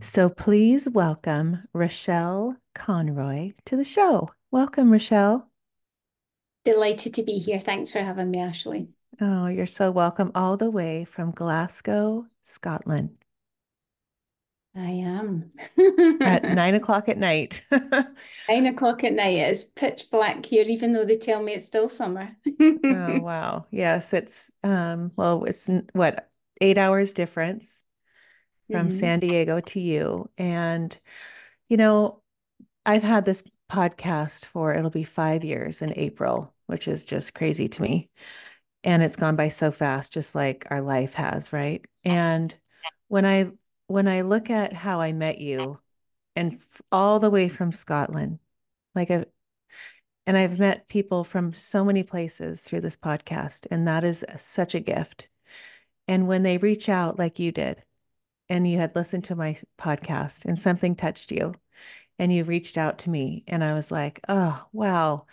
So please welcome Rachelle Conroy to the show. Welcome, Rachelle. Delighted to be here. Thanks for having me, Ashley. Oh, you're so welcome all the way from Glasgow, Scotland I am. at 9 o'clock at night. 9 o'clock at night. It's pitch black here, even though they tell me it's still summer. Oh, wow. Yes, it's what, 8 hours difference from hmm San Diego to you. And, you know, I've had this podcast for it'll be 5 years in April, which is just crazy to me. And it's gone by so fast, just like our life has, right? And when I when I look at how I met you and all the way from Scotland, like and I've met people from so many places through this podcast, and that is such a gift. And when they reach out like you did, and you had listened to my podcast and something touched you, and you reached out to me, and I was like, oh, wow.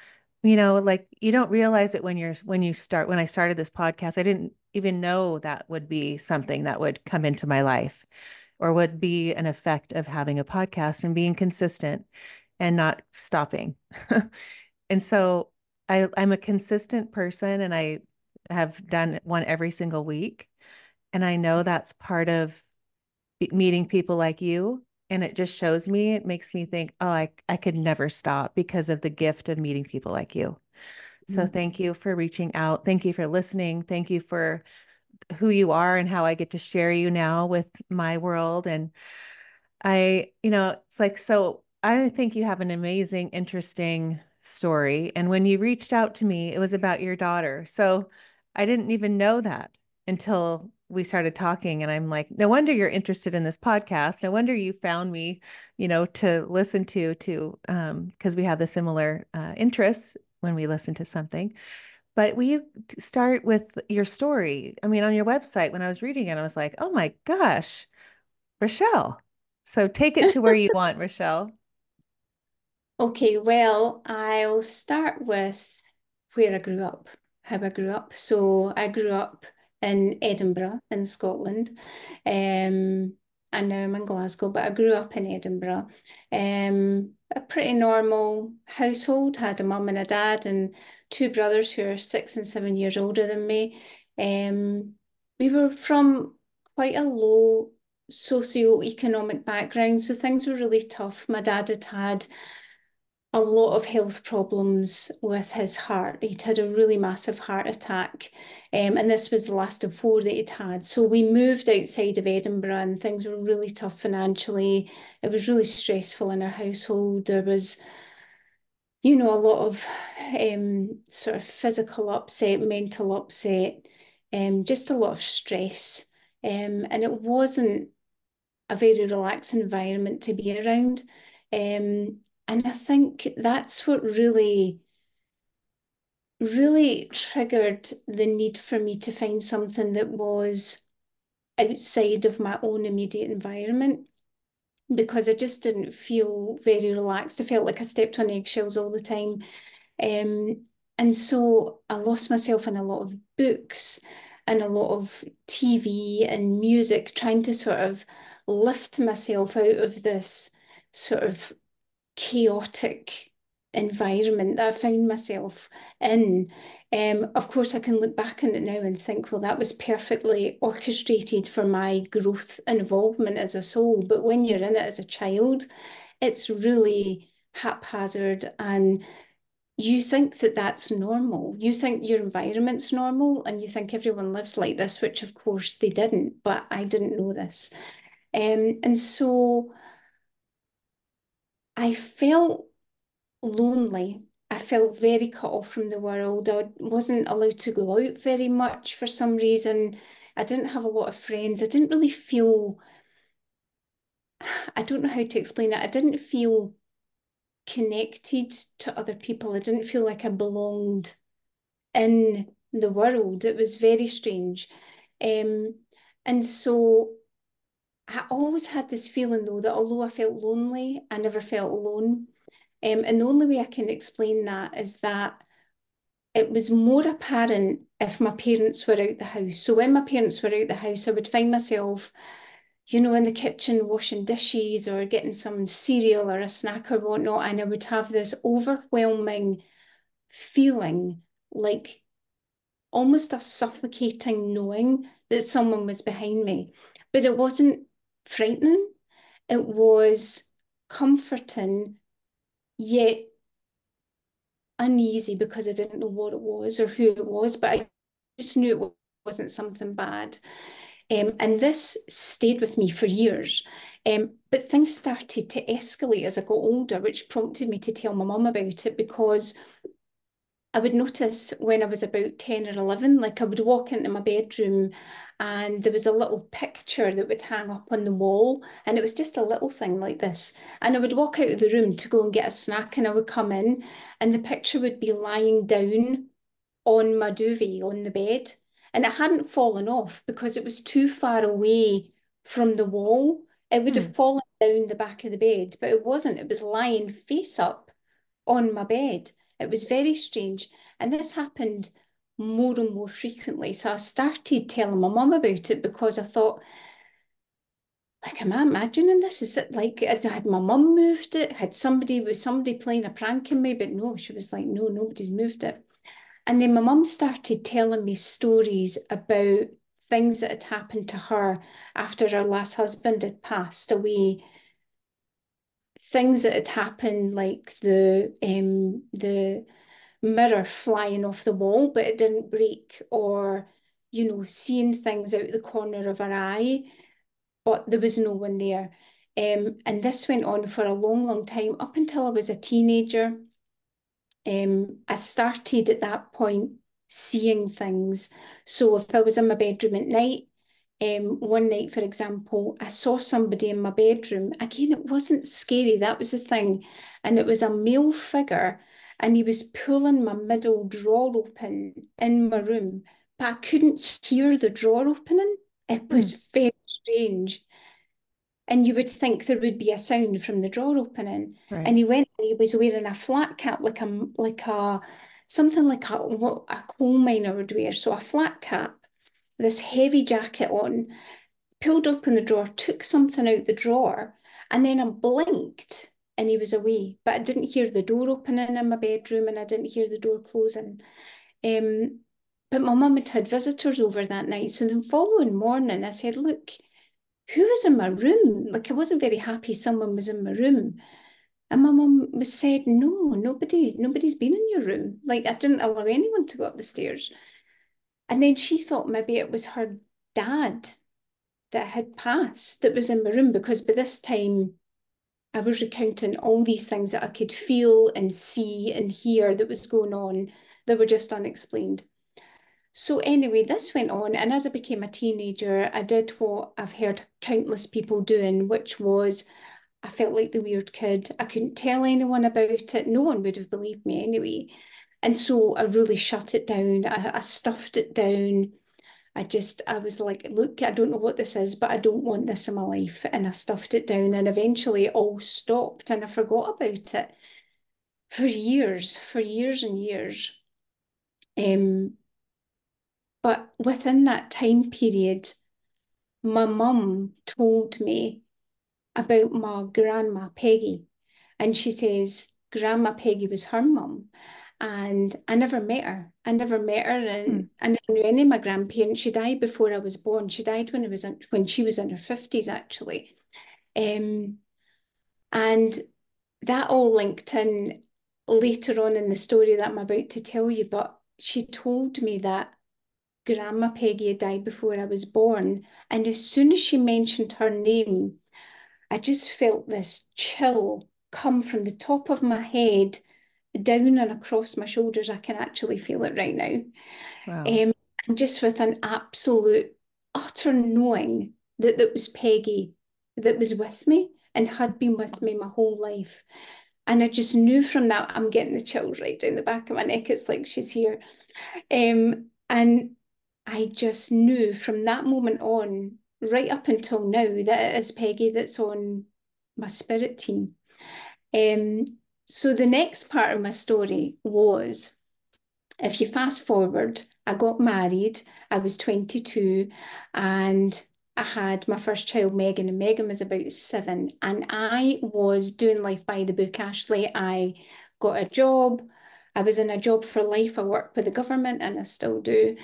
Like you don't realize it when I started this podcast, I didn't even know that would be something that would come into my life or would be an effect of having a podcast and being consistent and not stopping. And so I'm a consistent person, and I have done one every single week. And I know that's part of meeting people like you. And it just shows me, it makes me think, oh, I could never stop because of the gift of meeting people like you. So thank you for reaching out. Thank you for listening. Thank you for who you are and how I get to share you now with my world. And it's like, so I think you have an amazing, interesting story. And when you reached out to me, it was about your daughter. So I didn't even know that until we started talking. And I'm like, no wonder you're interested in this podcast. No wonder you found me, to listen because we have the similar interests when we listen to something. But will you start with your story? I mean, on your website, when I was reading it, I was like, oh my gosh. Rachelle. So take it to where you want, Rachelle. Okay, well, I'll start with where I grew up, how I grew up. So I grew up in Edinburgh in Scotland. Um, and now I'm in Glasgow, but I grew up in Edinburgh. A pretty normal household, had a mum and a dad and two brothers who are 6 and 7 years older than me. We were from quite a low socio-economic background, so things were really tough. My dad had a lot of health problems with his heart. He'd had a really massive heart attack, and this was the last of four that he'd had. So we moved outside of Edinburgh, and things were really tough financially. It was really stressful in our household. There was, a lot of sort of physical upset, mental upset, just a lot of stress. And it wasn't a very relaxed environment to be around. And I think that's what really triggered the need for me to find something that was outside of my own immediate environment because I just didn't feel very relaxed. I felt like I stepped on eggshells all the time. Um, and so I lost myself in a lot of books and a lot of TV and music, trying to sort of lift myself out of this sort of chaotic environment that I found myself in. Of course, I can look back on it now and think, well, that was perfectly orchestrated for my growth and involvement as a soul. But when you're in it as a child, it's really haphazard and you think that that's normal. You think your environment's normal and you think everyone lives like this, which of course they didn't, but I didn't know this. And so I felt lonely. I felt very cut off from the world. I wasn't allowed to go out very much for some reason. I didn't have a lot of friends. I didn't really feel, I don't know how to explain it. I didn't feel connected to other people. I didn't feel like I belonged in the world. It was very strange. Um, and so I always had this feeling though that although I felt lonely, I never felt alone. And the only way I can explain that is that it was more apparent if my parents were out the house. So when my parents were out the house, I would find myself, in the kitchen washing dishes or getting some cereal or a snack or whatnot, and I would have this overwhelming feeling like almost a suffocating knowing that someone was behind me. But it wasn't frightening, it was comforting, yet uneasy because I didn't know what it was or who it was, but I just knew it wasn't something bad. And this stayed with me for years. But things started to escalate as I got older, which prompted me to tell my mum about it because I would notice when I was about 10 or 11, like I would walk into my bedroom and there was a little picture that would hang up on the wall. And it was just a little thing like this. And I would walk out of the room to go and get a snack and I would come in and the picture would be lying down on my duvet on the bed. And it hadn't fallen off because it was too far away from the wall. It would Hmm. have fallen down the back of the bed, but it wasn't. It was lying face up on my bed. It was very strange. And this happened more and more frequently. So I started telling my mum about it because I thought, like, am I imagining this? Is it like had my mum moved it? Was somebody playing a prank on me? But no, she was like, no, nobody's moved it. And then my mum started telling me stories about things that had happened to her after her last husband had passed away. Things that had happened, like the mirror flying off the wall, but it didn't break, or seeing things out the corner of her eye, but there was no one there. And this went on for a long, long time, up until I was a teenager. I started at that point seeing things. So if I was in my bedroom at night, one night, for example, I saw somebody in my bedroom. Again, it wasn't scary, that was the thing. And it was a male figure, and he was pulling my middle drawer open in my room, but I couldn't hear the drawer opening. It Hmm. was very strange. And you would think there would be a sound from the drawer opening. And Right. he went and he was wearing a flat cap, like a something like what a coal miner would wear. So a flat cap, this heavy jacket on, pulled open the drawer, took something out the drawer, and then I blinked and he was away. But I didn't hear the door opening in my bedroom and I didn't hear the door closing. Um, but my mum had visitors over that night. So the following morning, I said, look, who was in my room? Like I wasn't very happy someone was in my room. And my mum was said, no, nobody's been in your room. Like I didn't allow anyone to go up the stairs. And then she thought maybe it was her dad that had passed that was in my room because by this time I was recounting all these things that I could feel and see and hear that was going on that were just unexplained. So anyway, this went on, and as I became a teenager, I did what I've heard countless people doing, which was I felt like the weird kid. I couldn't tell anyone about it. No one would have believed me anyway. And so I really shut it down. I stuffed it down. I was like, look, I don't know what this is, but I don't want this in my life. And I stuffed it down, and eventually it all stopped, and I forgot about it for years and years. Um, but within that time period, my mum told me about my grandma Peggy. And she says Grandma Peggy was her mum. And I never met her. I never met her, Hmm. and I never knew any of my grandparents. She died before I was born. She died when she was in her 50s, actually. Um, and that all linked in later on in the story that I'm about to tell you. But she told me that Grandma Peggy had died before I was born. And as soon as she mentioned her name, I just felt this chill come from the top of my head down and across my shoulders. I can actually feel it right now. Wow. Um, and just with an absolute utter knowing that that was Peggy that was with me and had been with me my whole life. And I just knew from that, I'm getting the chills right down the back of my neck. It's like she's here. And I just knew from that moment on, right up until now, that it is Peggy that's on my spirit team. Um, so the next part of my story was, if you fast forward, I got married, I was 22, and I had my first child, Megan, and Megan was about 7. And I was doing life by the book, Ashley. I got a job. I was in a job for life. I worked with the government and I still do.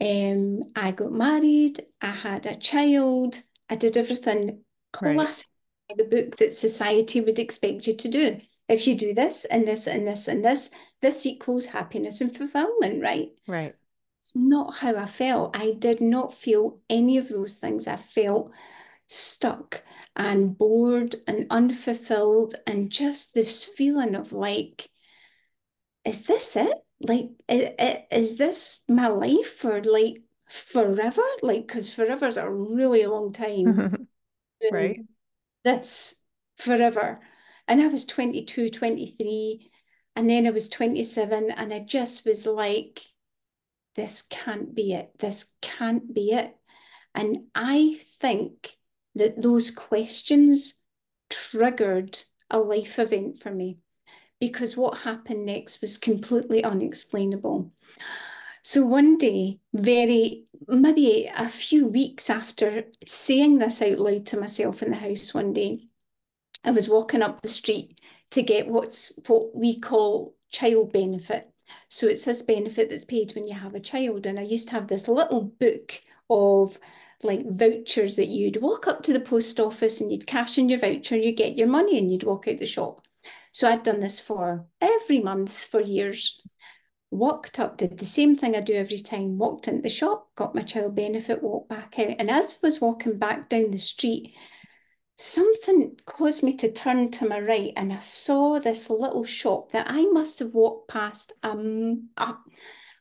I got married. I had a child. I did everything Right. classic by the book that society would expect you to do. If you do this and this and this and this equals happiness and fulfillment, right? Right. It's not how I felt. I did not feel any of those things. I felt stuck and bored and unfulfilled, and just this feeling of like, is this it? Like, is this my life for like forever? Like, because forever is a really long time Right. doing this forever. And I was 22, 23, and then I was 27, and I just was like, this can't be it. This can't be it. And I think that those questions triggered a life event for me because what happened next was completely unexplainable. So one day, maybe a few weeks after saying this out loud to myself in the house one day, I was walking up the street to get what we call child benefit. So it's this benefit that's paid when you have a child. And I used to have this little book of like vouchers that you'd walk up to the post office and you'd cash in your voucher and you get your money and you'd walk out the shop. So I'd done this for every month for years. Walked up, did the same thing I do every time, walked into the shop, got my child benefit, walked back out. And as I was walking back down the street, something caused me to turn to my right, and I saw this little shop that I must have walked past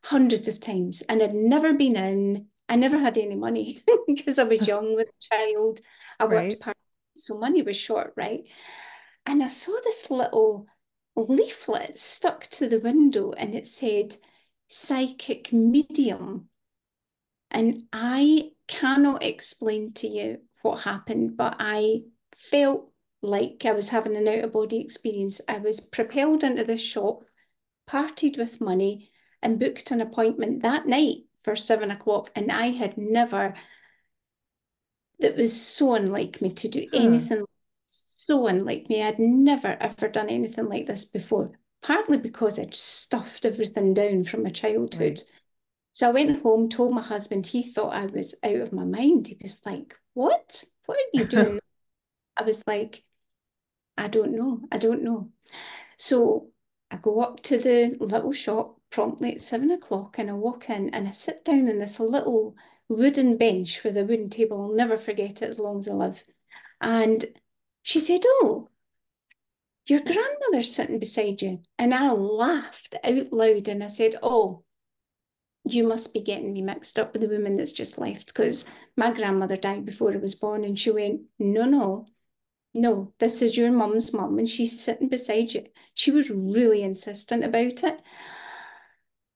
hundreds of times and had never been in. I never had any money because I was young with a child. I worked Right. part, so money was short, right? And I saw this little leaflet stuck to the window, and it said psychic medium. And I cannot explain to you what happened, but I felt like I was having an out of body experience. I was propelled into the shop, parted with money, and booked an appointment that night for 7 o'clock. And I had never, that was so unlike me to do Huh. anything, so unlike me. I'd never, ever done anything like this before, partly because I'd stuffed everything down from my Right. childhood. So I went home, told my husband. He thought I was out of my mind. He was like, "What? What are you doing?" I was like, "I don't know. I don't know." So I go up to the little shop promptly at 7 o'clock and I walk in and I sit down on this little wooden bench with a wooden table. I'll never forget it as long as I live. And she said, "Oh, your grandmother's sitting beside you." And I laughed out loud and I said, "Oh, you must be getting me mixed up with the woman that's just left because my grandmother died before I was born." And she went, "No, no, no, this is your mum's mum and she's sitting beside you." She was really insistent about it.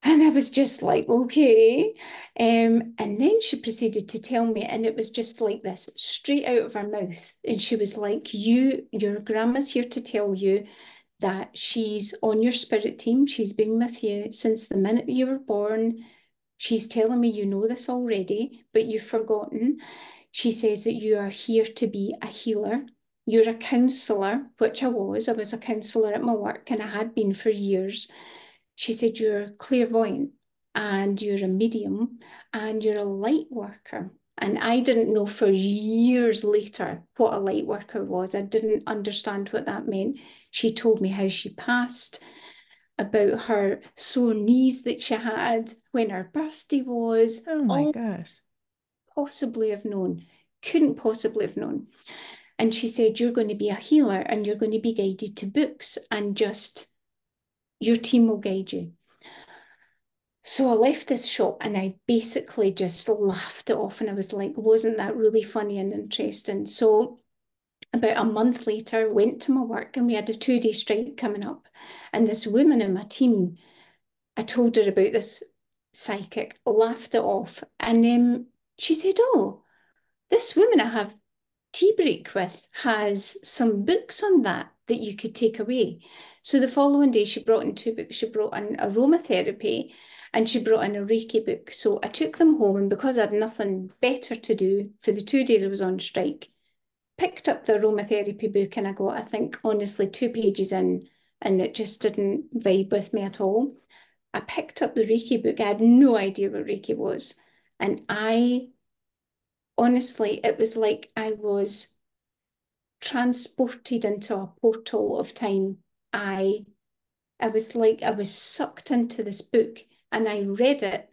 And I was just like, okay. And then she proceeded to tell me, and it was just like this, straight out of her mouth. And she was like, your grandma's here to tell you that she's on your spirit team. She's been with you since the minute you were born. She's telling me you know this already, but you've forgotten. She says that you are here to be a healer. You're a counsellor, which I was. I was a counsellor at my work and I had been for years. She said, "You're clairvoyant and you're a medium and you're a light worker." And I didn't know for years later what a light worker was. I didn't understand what that meant. She told me how she passed, about her sore knees that she had, when her birthday was, Oh my all gosh. possibly have known, couldn't possibly have known. And she said, "You're going to be a healer and you're going to be guided to books and just your team will guide you." So I left this shop and I basically just laughed it off. And I was like, wasn't that really funny and interesting? So about a month later, went to my work and we had a 2-day strike coming up. And this woman in my team, I told her about this psychic, laughed it off. And she said, "Oh, this woman I have tea break with has some books on that you could take away." So the following day, she brought in 2 books. She brought in aromatherapy and she brought in a Reiki book. So I took them home, and because I had nothing better to do for the 2 days I was on strike, picked up the aromatherapy book, and I got, I think, honestly, 2 pages in, and it just didn't vibe with me at all. I picked up the Reiki book. I had no idea what Reiki was. And I honestly, it was like I was transported into a portal of time. I I was like I was sucked into this book, and I read it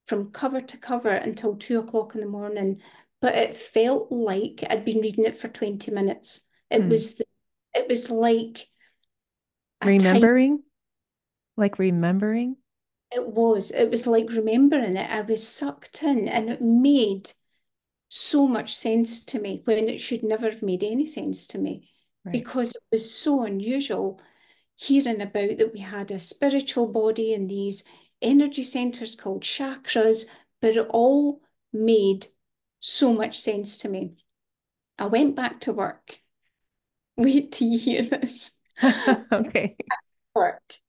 from cover to cover until 2 o'clock in the morning. But it felt like I'd been reading it for 20 minutes. It Hmm. was it was like a time. Remembering, like remembering. It was like remembering it. I was sucked in, and it made so much sense to me when it should never have made any sense to me, Right. because it was so unusual hearing about that we had a spiritual body and these energy centers called chakras, but it all made so much sense to me. I went back to work. Wait till you hear this. Okay. Work.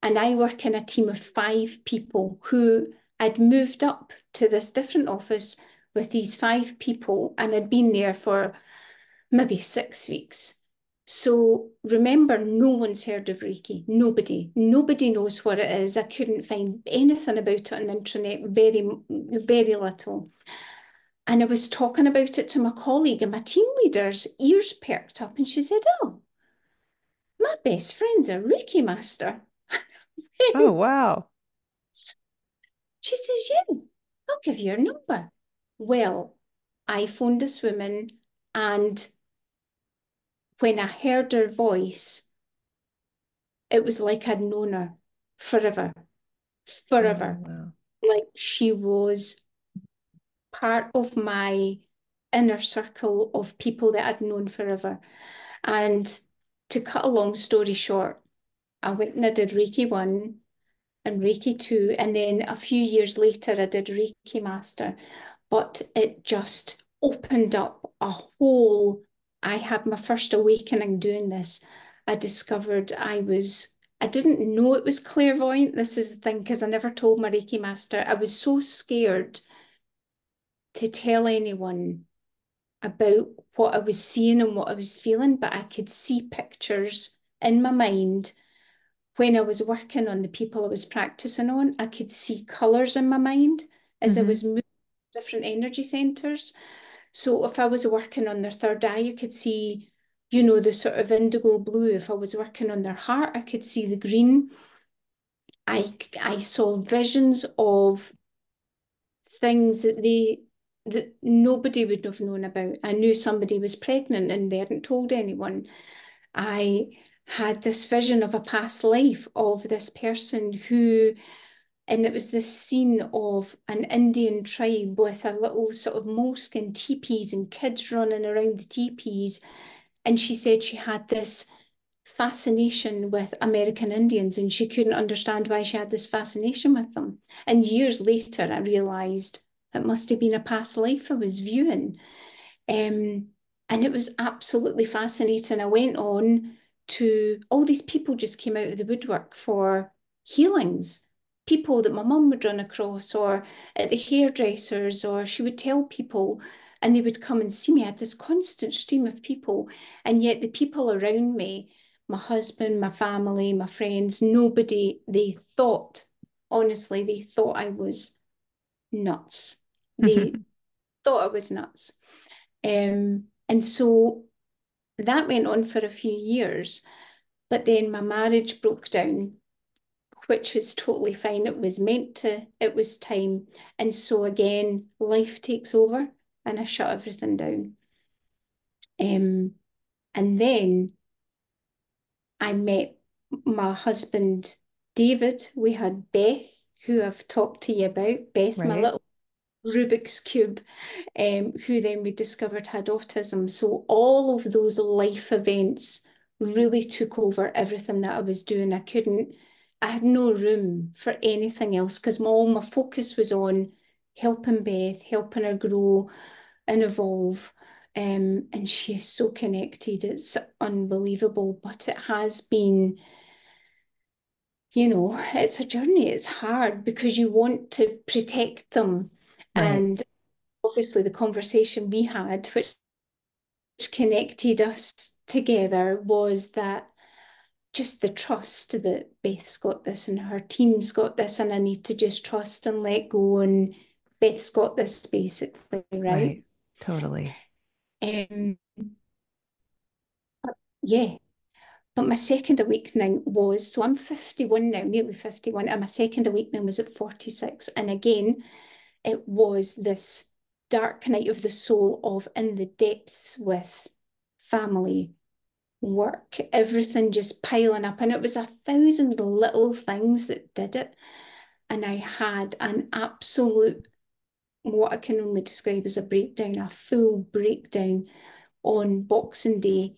And I work in a team of 5 people who I'd moved up to this different office with these 5 people, and I'd been there for maybe 6 weeks. So remember, no one's heard of Reiki. Nobody. Nobody knows what it is. I couldn't find anything about it on the internet, very, very little. And I was talking about it to my colleague, and my team leader's ears perked up, and she said, "Oh, my best friend's a Reiki master." Oh, wow. She says, "Yeah, I'll give you your number." Well, I phoned this woman, and when I heard her voice, it was like I'd known her forever, Oh, forever. wow. Like she was part of my inner circle of people that I'd known forever. And to cut a long story short, I went and I did Reiki 1 and Reiki 2. And then a few years later, I did Reiki Master. But it just opened up a whole. I had my first awakening doing this. I discovered I didn't know it was clairvoyant. This is the thing, because I never told my Reiki master. I was so scared to tell anyone about what I was seeing and what I was feeling, but I could see pictures in my mind when I was working on the people I was practicing on. I could see colours in my mind as I Hmm. was moving different energy centres. So if I was working on their third eye, you could see, the sort of indigo blue. If I was working on their heart, I could see the green. I saw visions of things that nobody would have known about. I knew somebody was pregnant and they hadn't told anyone. I had this vision of a past life of this person who, and it was this scene of an Indian tribe with a little sort of moleskin teepees and kids running around the teepees. And she said she had this fascination with American Indians, and she couldn't understand why she had this fascination with them. And years later, I realised it must have been a past life I was viewing. Um, and it was absolutely fascinating. I went on to all these people just came out of the woodwork for healings. People that my mum would run across, or at the hairdressers, or she would tell people, and they would come and see me. I had this constant stream of people, and yet the people around me, my husband, my family, my friends, nobody, they thought, honestly, they thought I was nuts. They thought I was nuts. And so that went on for a few years, but then my marriage broke down, which was totally fine. It was meant to, it was time. And so again, life takes over, and I shut everything down. Um, and then I met my husband, David. We had Beth, who I've talked to you about, Beth, my Right. little Rubik's Cube, who then we discovered had autism. So all of those life events really took over everything that I was doing. I had no room for anything else, because all my focus was on helping Beth, helping her grow and evolve. And she is so connected. It's unbelievable, but it has been it's a journey. It's hard because you want to protect them. Right. And obviously, the conversation we had, which connected us together, was that just the trust that Beth's got this and her team's got this, and I need to just trust and let go. And Beth's got this basically, right? Right. Totally. Um, yeah. But my second awakening was, so I'm 51 now, nearly 51, and my second awakening was at 46. And again, it was this dark night of the soul of in the depths with family, work, everything just piling up. And it was 1,000 little things that did it. And I had an absolute, what I can only describe as a breakdown, a full breakdown on Boxing Day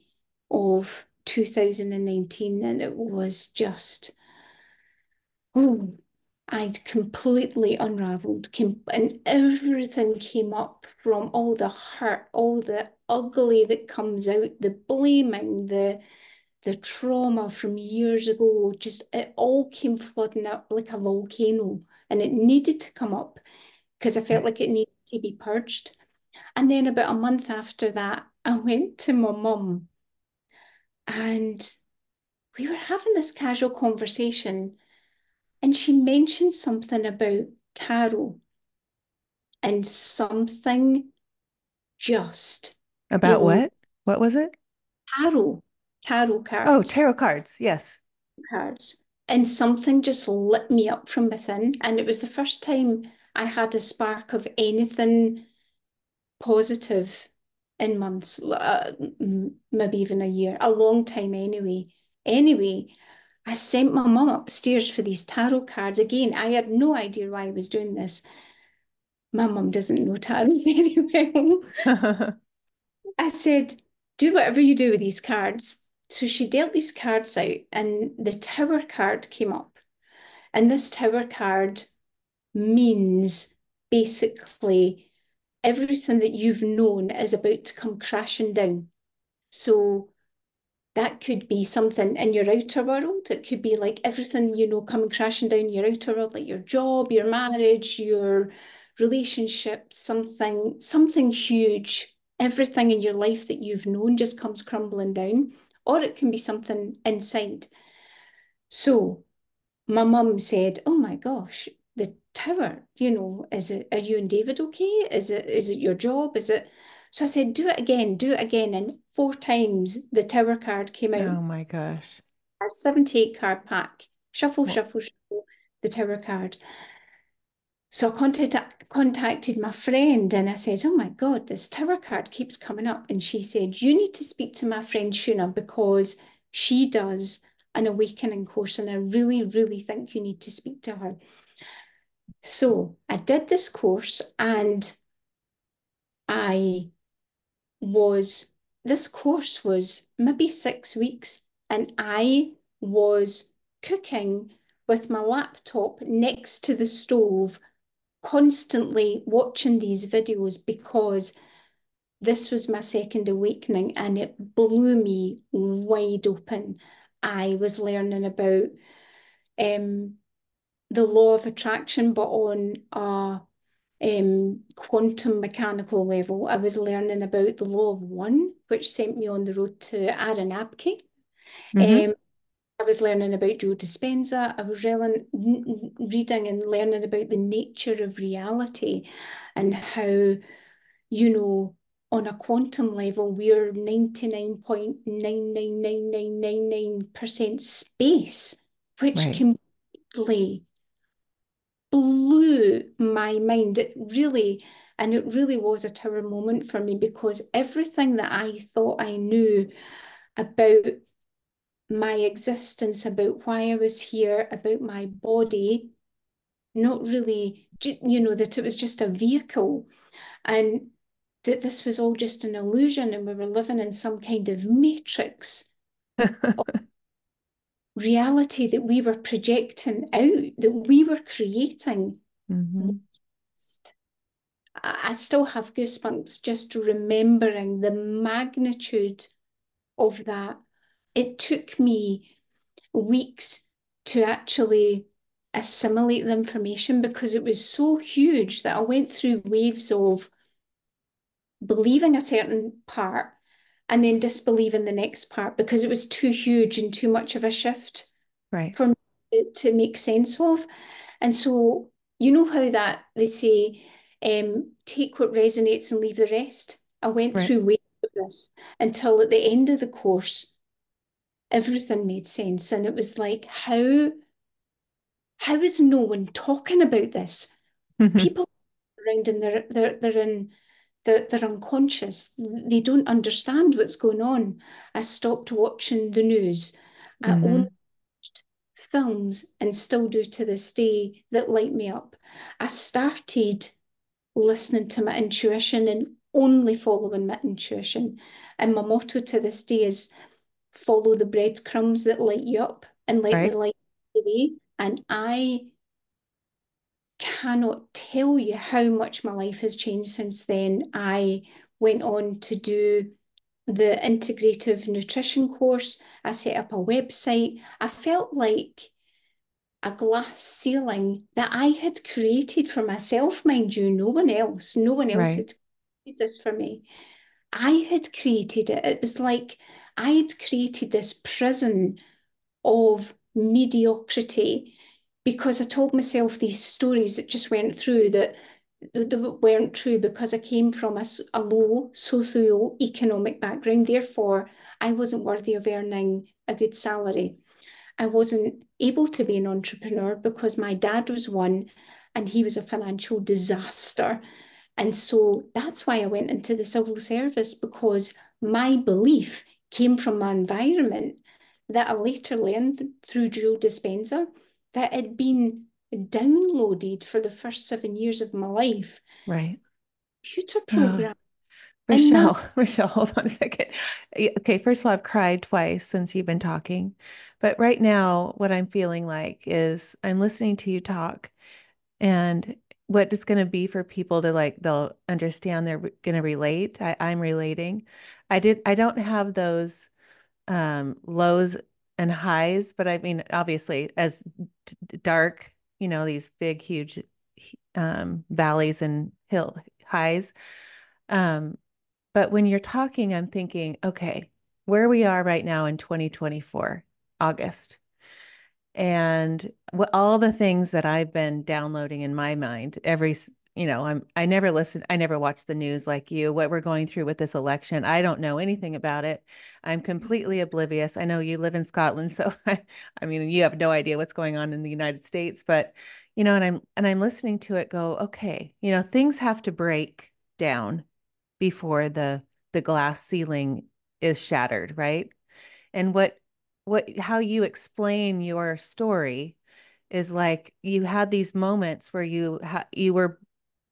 of 2019. And it was just, oh, I'd completely unraveled, and everything came up from all the hurt, all the ugly that comes out, the blaming, the trauma from years ago, just it all came flooding up like a volcano. And it needed to come up because I felt Right. like it needed to be purged. And then about a month after that, I went to my mum and we were having this casual conversation, and she mentioned something about tarot, and something just About ill what? What was it? tarot, tarot Oh, cards, tarot cards. Yes. cards. And something just lit me up from within. And it was the first time I had a spark of anything positive in months, maybe even a year, a long time anyway. Anyway, I sent my mum upstairs for these tarot cards. Again, I had no idea why I was doing this. My mum doesn't know tarot very well. I said, do whatever you do with these cards. So she dealt these cards out, and the tower card came up. And this tower card means basically everything that you've known is about to come crashing down. So that could be something in your outer world. It could be like everything coming crashing down your outer world, like your job, your marriage, your relationship, something huge. Everything in your life that you've known just comes crumbling down. Or it can be something inside. So my mum said, "Oh my gosh, the tower, are you and David okay? Is it your job? Is it?" So I said, do it again. And four times the tower card came out. Oh my gosh. A 78 card pack. Shuffle, Well, shuffle, shuffle, the tower card. So I contacted my friend and I said, "Oh my God, this tower card keeps coming up." And she said, "You need to speak to my friend Shuna because she does an awakening course and I really, really think you need to speak to her." So I did this course, and I was, this course was maybe 6 weeks, and I was cooking with my laptop next to the stove, constantly watching these videos because this was my second awakening and it blew me wide open. I was learning about um, the law of attraction, but on a quantum mechanical level. I was learning about the law of one, which sent me on the road to Aranapke. mm-hmm. Um, I was learning about Joe Dispenza. I was reading and learning about the nature of reality and how, you know, on a quantum level, we're 99.99999% space, which Right. completely blew my mind. And it really was a tower moment for me because everything that I thought I knew about my existence, about why I was here, about my body, not really, that it was just a vehicle and that this was all just an illusion and we were living in some kind of matrix of reality that we were projecting out, that we were creating. Mm-hmm. I still have goosebumps just remembering the magnitude of that. It took me weeks to actually assimilate the information because it was so huge that I went through waves of believing a certain part and then disbelieving the next part because it was too huge and too much of a shift Right. for me to make sense of. And so, you know how that they say, take what resonates and leave the rest? I went Right. through waves of this until at the end of the course, everything made sense. And it was like, how is no one talking about this? People around and they're unconscious. They don't understand what's going on. I stopped watching the news. I only Hmm. watched films and still do to this day that light me up. I started listening to my intuition and only following my intuition. And my motto to this day is follow the breadcrumbs that light you up and let the Right. light the way. And I cannot tell you how much my life has changed since then. I went on to do the integrative nutrition course. I set up a website. I felt like a glass ceiling that I had created for myself, mind you, no one else Right. had created this for me. I had created it. It was like I had created this prison of mediocrity because I told myself these stories that just weren't true, that weren't true because I came from a low socio-economic background. Therefore, I wasn't worthy of earning a good salary. I wasn't able to be an entrepreneur because my dad was one and he was a financial disaster. And so that's why I went into the civil service because my belief came from my environment that I later learned through Joe Dispenza that had been downloaded for the first 7 years of my life, Right. computer Oh, program. And now, Rachelle, Rachelle, hold on a second. Okay, first of all, I've cried twice since you've been talking. But right now, what I'm feeling like is I'm listening to you talk, and what it's going to be for people to like, they'll understand, they're going to relate. I'm relating. I don't have those lows and highs, but I mean, obviously, as dark, these big, huge valleys and hill highs. Um, but when you're talking, I'm thinking, okay, where we are right now in 2024, August, and what all the things that I've been downloading in my mind I never listen, I never watch the news like you. What we're going through with this election, I don't know anything about it. I'm completely oblivious. I know you live in Scotland, so I mean, you have no idea what's going on in the United States, but and I'm listening to it go, okay, things have to break down before the glass ceiling is shattered, right? And what how you explain your story is like you had these moments where you were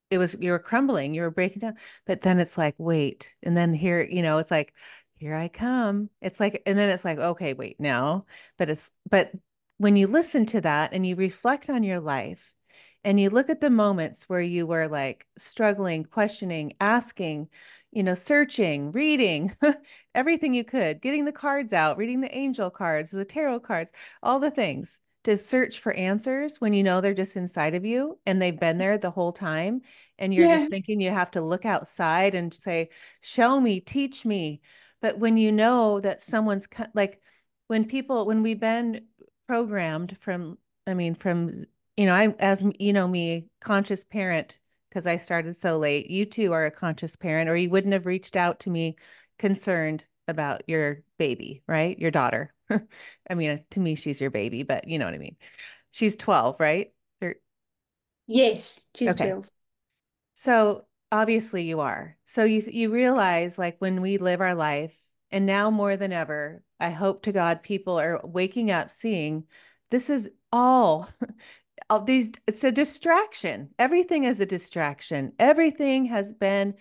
it was you were crumbling, you were breaking down, but then it's like, wait, and then here, it's like, here I come. It's like, and then it's like, okay, wait, now, but when you listen to that and you reflect on your life and you look at the moments where you were like struggling, questioning, asking, searching, reading, everything you could, getting the cards out, reading the angel cards, the tarot cards, all the things to search for answers when they're just inside of you and they've been there the whole time, and you're yeah, just thinking you have to look outside and say, show me, teach me. But when you know that like when we've been programmed from, I mean, from, I, as me, conscious parent, because I started so late, you too are a conscious parent, or you wouldn't have reached out to me concerned about your baby, right? Your daughter. I mean, to me, she's your baby, but you know what I mean. She's 12, right? yes, she's Okay. 12. So obviously you are. So you realize like when we live our life, and now more than ever, I hope to God people are waking up seeing this is all these, it's a distraction. Everything is a distraction. Everything has been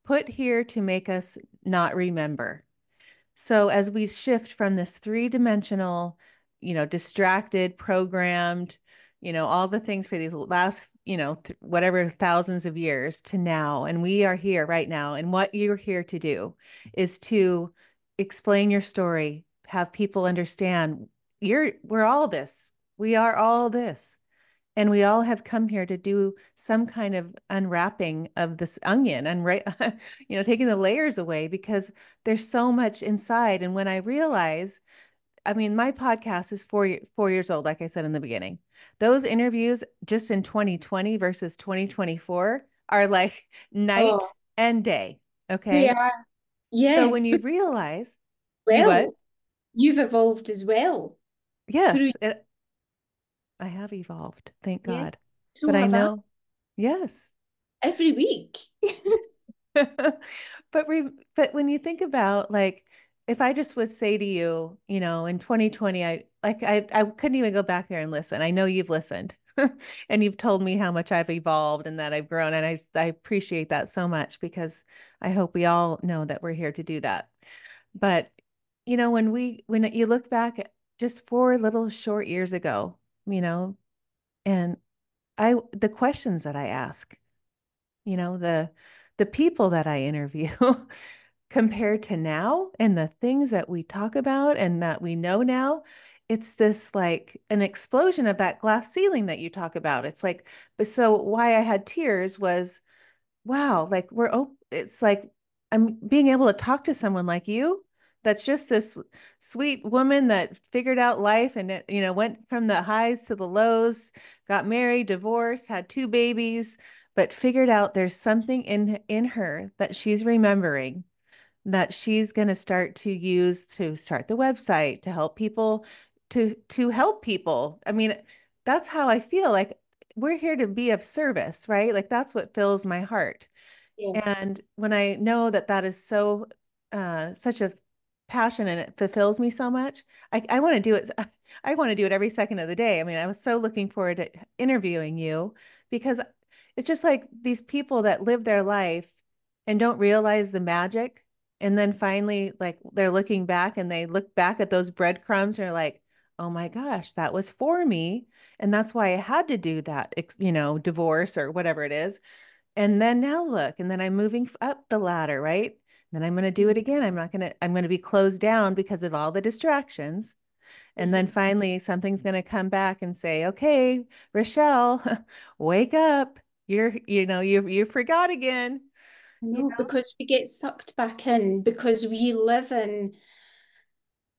put here to make us not remember. So as we shift from this three-dimensional, distracted, programmed, all the things for these last, whatever thousands of years to now, and we are here right now, and what you're here to do is to explain your story, have people understand we're all this. We are all this. And we all have come here to do some kind of unwrapping of this onion and right, taking the layers away because there's so much inside. And when I realize, I mean, my podcast is 4 years old, like I said in the beginning. Those interviews just in 2020 versus 2024 are like night Oh, and day. they Okay. are. So Yeah. when you realize you what? Well, you've evolved as well through, Yes, I have evolved, thank yeah. God. But So I have I know, yes. every week. But but when you think about like if I just would say to you, in 2020, I couldn't even go back there and listen. I know you've listened and you've told me how much I've evolved and that I've grown. And I appreciate that so much because I hope we all know that we're here to do that. But when you look back at just 4 little short years ago, you know, and the questions that I ask, the people that I interview compared to now and the things that we talk about and that we know now, it's this like an explosion of that glass ceiling that you talk about. It's like, but so why I had tears was wow, like it's like I'm being able to talk to someone like you that's just this sweet woman that figured out life and went from the highs to the lows, got married, divorced, had two babies, but figured out there's something in her that she's remembering that she's going to start to use to start the website to help people to help people. I mean, that's how I feel like we're here to be of service, right? Like that's what fills my heart. Yes. And when I know that that is such a passion and it fulfills me so much, I want to do it. I want to do it every second of the day. I mean, I was so looking forward to interviewing you because it's just like these people that live their life and don't realize the magic. And then finally, like they're looking back and they look back at those breadcrumbs and they're like, oh my gosh, that was for me. And that's why I had to do that, divorce or whatever it is. And then now look, and then I'm moving up the ladder, right? Then I'm going to do it again. I'm going to be closed down because of all the distractions. And then Mhm. finally, something's going to come back and say, okay, Rachelle, wake up. You forgot again. You No, know? because we get sucked back in because we live in,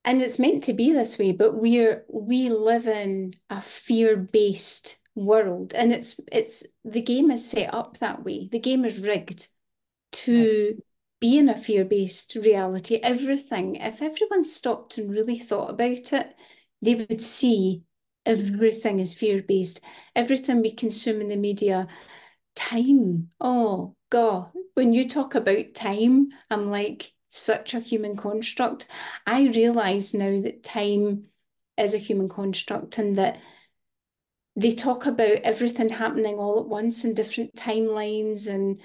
and it's meant to be this way, but we live in a fear-based world, and it's the game is set up that way. The game is rigged Right. to be in a fear-based reality. Everything, if everyone stopped and really thought about it, they would see everything is fear-based. Everything we consume in the media, time. Oh God, when you talk about time, I'm like such a human construct. I realize now that time is a human construct and that they talk about everything happening all at once in different timelines, and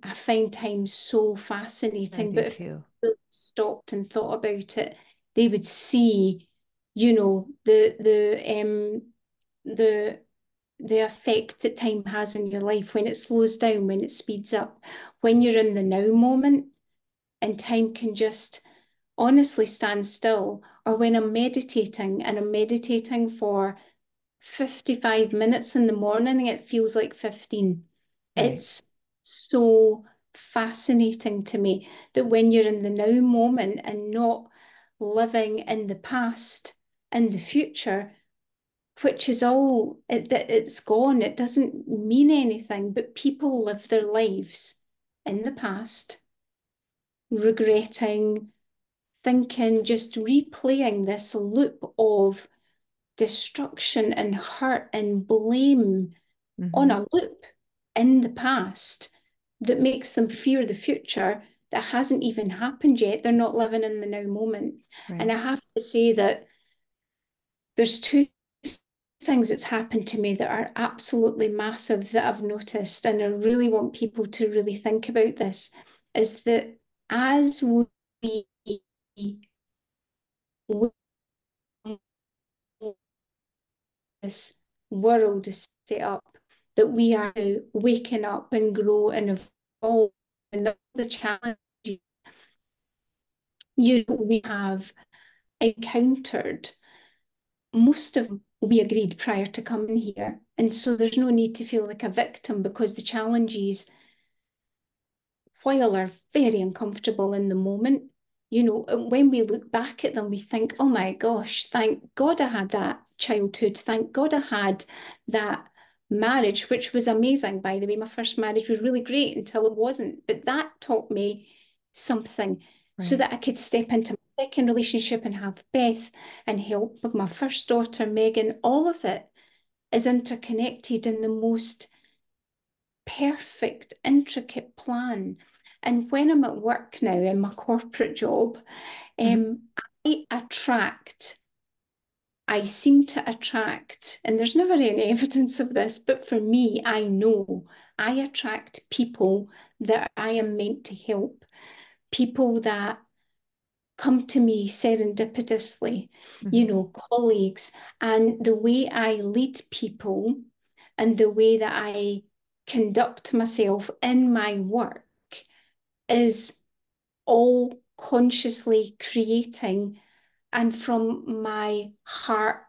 I find time so I fascinating. do But if too. people stopped and thought about it, they would see, the the effect that time has in your life when it slows down, when it speeds up, when you're in the now moment, and time can just honestly stand still. Or when I'm meditating and I'm meditating for 55 minutes in the morning, it feels like 15. Right. It's so fascinating to me that when you're in the now moment and not living in the past and the future, which is all that it's gone, it doesn't mean anything, but people live their lives in the past, regretting, thinking, just replaying this loop of destruction and hurt and blame on Hmm. a loop in the past that makes them fear the future that hasn't even happened yet. They're not living in the now moment. And Right. I have to say that there's two things that's happened to me that are absolutely massive that I've noticed, and I really want people to really think about this, is that as we this world is set up, that we are waking up and grow and evolve, and the challenges we have encountered, most of them we agreed prior to coming here. And so there's no need to feel like a victim because the challenges, while are very uncomfortable in the moment, when we look back at them, we think, oh my gosh, thank God I had that childhood. Thank God I had that marriage, which was amazing, by the way. My first marriage was really great until it wasn't. But that taught me something so Right. that I could step into my second relationship and have Beth and help with my first daughter, Megan. All of it is interconnected in the most perfect, intricate plan. And when I'm at work now in my corporate job, Mhm. um, I attract, I seem to attract, and there's never any evidence of this, but for me, I know I attract people that I am meant to help, people that come to me serendipitously, Mhm. colleagues, and the way I lead people and the way that I conduct myself in my work is all consciously creating and from my heart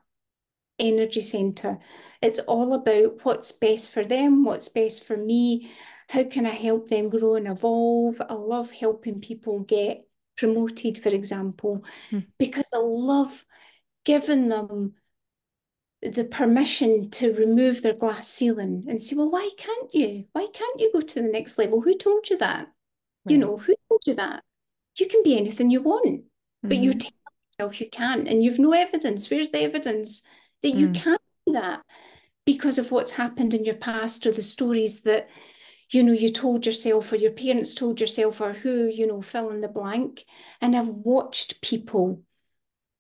energy center. It's all about what's best for them, what's best for me, how can I help them grow and evolve. I love helping people get promoted, for example, Mhm. because I love giving them the permission to remove their glass ceiling and say, well, why can't you? Why can't you go to the next level? Who told you that? Right. Who told you that? You can be anything you want, but you're Mhm. telling yourself you can't, and you've no evidence. Where's the evidence that you Mm. can't do that because of what's happened in your past or the stories that, you told yourself or your parents told yourself or who, fill in the blank. And I've watched people,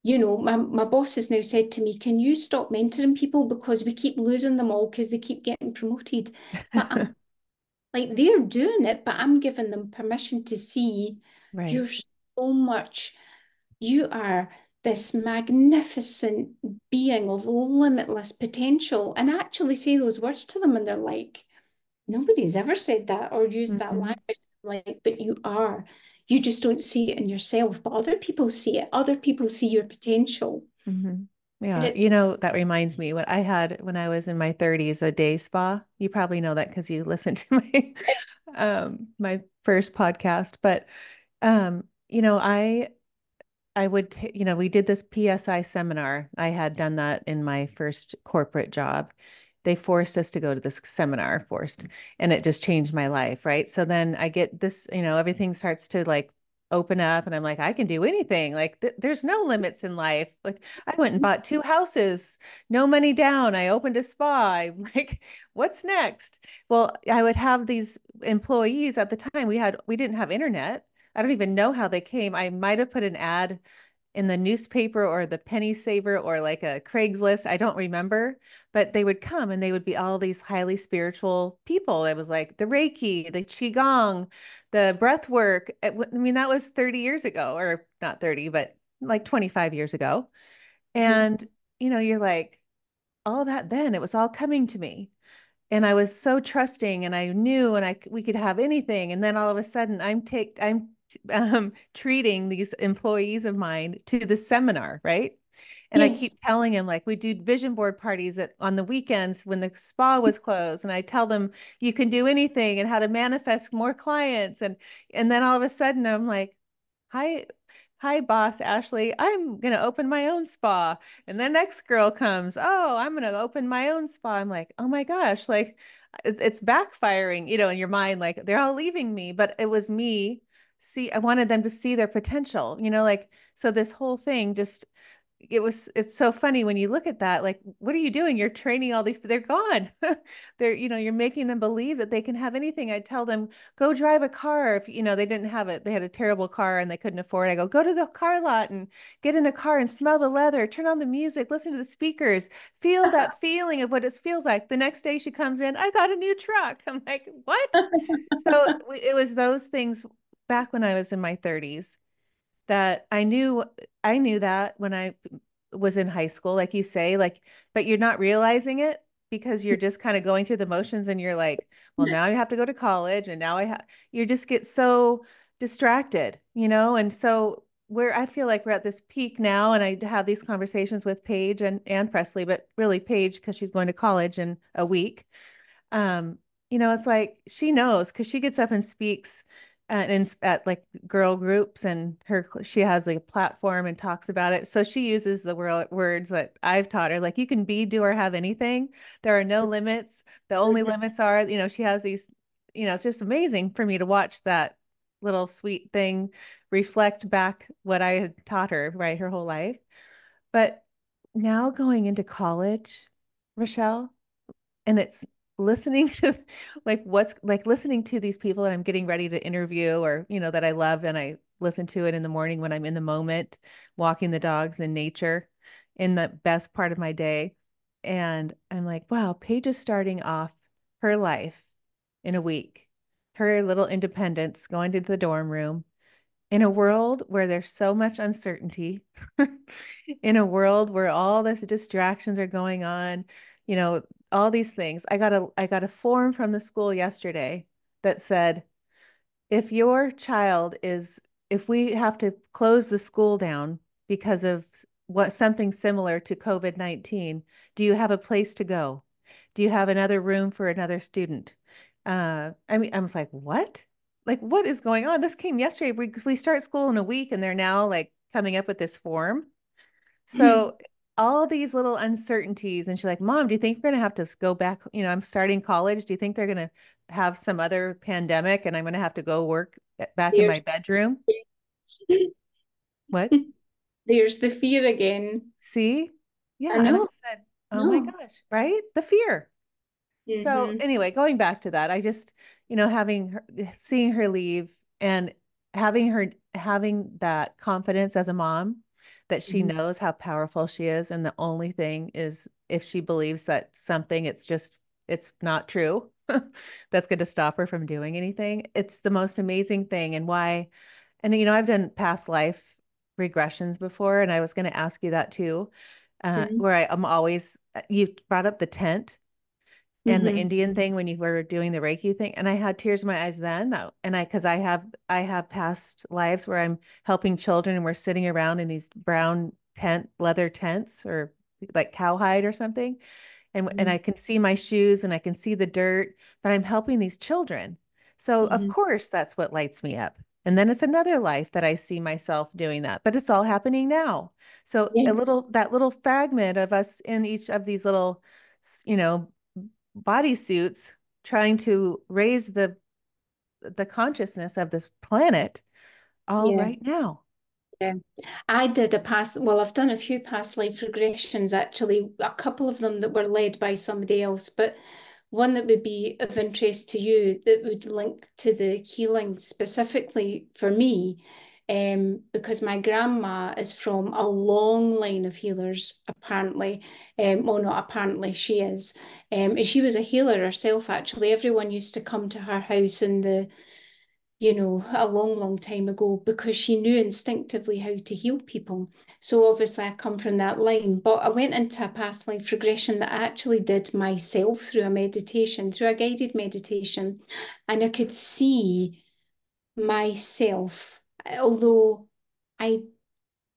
my boss has now said to me, can you stop mentoring people because we keep losing them all because they keep getting promoted? But I'm like, they're doing it, but I'm giving them permission to see Right. you're so much, you are this magnificent being of limitless potential. And I actually say those words to them, and they're like, nobody's ever said that or used that Mhm. language. Like, but you are. You just don't see it in yourself, but other people see it. Other people see your potential. Mhm. And Yeah, that reminds me what I had when I was in my 30s, a day spa. You probably know that because you listened to my first podcast. But I would, we did this PSI seminar. I had done that in my first corporate job. They forced us to go to this seminar, and it just changed my life, right? So then I get this, everything starts to like open up, and I'm like, I can do anything. Like, there's no limits in life. Like, I went and bought two houses, no money down. I opened a spa. I'm like, what's next? Well, I would have these employees at the time. We didn't have internet. I don't even know how they came. I might have put an ad in the newspaper or the penny saver or like a Craigslist. I don't remember, but they would come and they would be all these highly spiritual people. It was like the Reiki, the Qigong, the breath work. I mean, that was 30 years ago, or not 30, but like 25 years ago. Mhm. And, you're like, all that then, it was all coming to me. And I was so trusting and I knew and we could have anything. And then all of a sudden I'm treating these employees of mine to the seminar, right? And I keep Yes. telling him, like, we do vision board parties on the weekends when the spa was closed, and I tell them you can do anything and how to manifest more clients. And then all of a sudden I'm like, hi, hi, boss Ashley, I'm gonna open my own spa. And the next girl comes, oh, I'm gonna open my own spa. I'm like, oh my gosh, like it's backfiring, in your mind, like they're all leaving me, but it was me. See, I wanted them to see their potential, like, so this whole thing just it's so funny when you look at that, like, what are you doing? You're training all these, they're gone. You're making them believe that they can have anything. I tell them, go drive a car. If, they didn't have it, they had a terrible car and they couldn't afford it. I go to the car lot and get in a car and smell the leather, turn on the music, listen to the speakers, feel that feeling of what it feels like. The next day she comes in, I got a new truck. I'm like, what? So it was those things back when I was in my 30s that I knew that when I was in high school, like you say, like, but you're not realizing it because you're just kind of going through the motions and you're like, well, now I have to go to college and now you just get so distracted, and so where I feel like we're at this peak now, and I have these conversations with Paige and Presley, but really Paige because she's going to college in a week. um, it's like she knows because she gets up and speaks at like girl groups, and she has like a platform and talks about it. So she uses the words that I've taught her, like you can be, do, or have anything. There are no limits. The only Mhm. limits are, she has these, it's just amazing for me to watch that little sweet thing reflect back what I had taught her, right, her whole life. But now going into college, Rachelle, and it's listening to like what's like listening to these people that I'm getting ready to interview, or that I love, and I listen to it in the morning when I'm in the moment walking the dogs in nature in the best part of my day. And I'm like, wow, Paige is starting off her life in a week, her little independence, going to the dorm room in a world where there's so much uncertainty, in a world where all the distractions are going on, you know, all these things. I got a form from the school yesterday that said, if your child is, if we have to close the school down because of what something similar to COVID-19, do you have a place to go? Do you have another room for another student? I mean, I was like, what? Like, what is going on? This came yesterday. We start school in a week, and they're now like coming up with this form. So all these little uncertainties, and she's like, Mom, do you think you're gonna have to go back? I'm starting college. Do you think they're gonna have some other pandemic and I'm gonna have to go work back in my There's bedroom? What? there's the fear again. See? I Yeah. And I know. said, oh my No. gosh, right? The fear. So Hmm. anyway, going back to that, I just, seeing her leave, and having that confidence as a mom that she Hmm. knows how powerful she is. And the only thing is, if she believes that something, it's not true, that's going to stop her from doing anything. It's the most amazing thing. And why, and I've done past life regressions before, and I was going to ask you that too, Hmm. where I'm always, you brought up the tent and the Hmm. Indian thing when you were doing the Reiki thing. And I had tears in my eyes then, though. And because I have past lives where I'm helping children, and we're sitting around in these brown leather tents, or like cowhide or something. And Hmm. I can see my shoes and I can see the dirt, but I'm helping these children. So of Hmm. course that's what lights me up. And then it's another life that I see myself doing that, but it's all happening now. So Yeah. that little fragment of us in each of these little, you know, bodysuits, trying to raise the consciousness of this planet all Yeah. right now. Yeah. I did a past, well, I've done a few past life regressions actually, a couple of them that were led by somebody else, but one that would be of interest to you that would link to the healing specifically for me, because my grandma is from a long line of healers, apparently. Well, not apparently, she is. And she was a healer herself, actually. Everyone used to come to her house in a long, long time ago because she knew instinctively how to heal people. So obviously I come from that line, but I went into a past life regression that I actually did myself through a meditation, through a guided meditation, and I could see myself, although I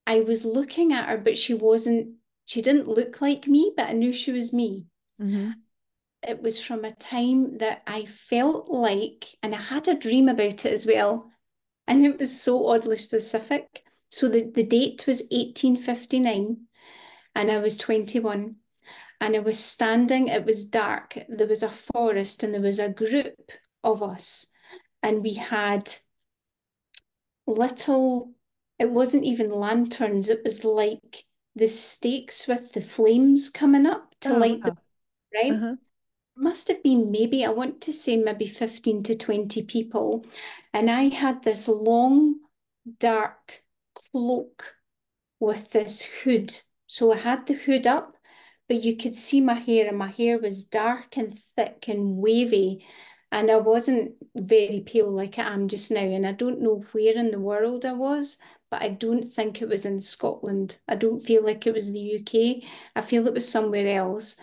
I was looking at her, but she didn't look like me, but I knew she was me. Mm-hmm. It was from a time that I felt like, and I had a dream about it as well. And it was so oddly specific. So the date was 1859 and I was 21 and I was standing, it was dark, there was a forest and there was a group of us and we had little, it wasn't even lanterns, it was like the stakes with the flames coming up to Oh, light the wow. right. Uh-huh. Must have been maybe, I want to say maybe 15 to 20 people. And I had this long dark cloak with this hood. So I had the hood up, but you could see my hair, and my hair was dark and thick and wavy. And I wasn't very pale like I am just now. And I don't know where in the world I was, but I don't think it was in Scotland. I don't feel like it was the UK. I feel it was somewhere else.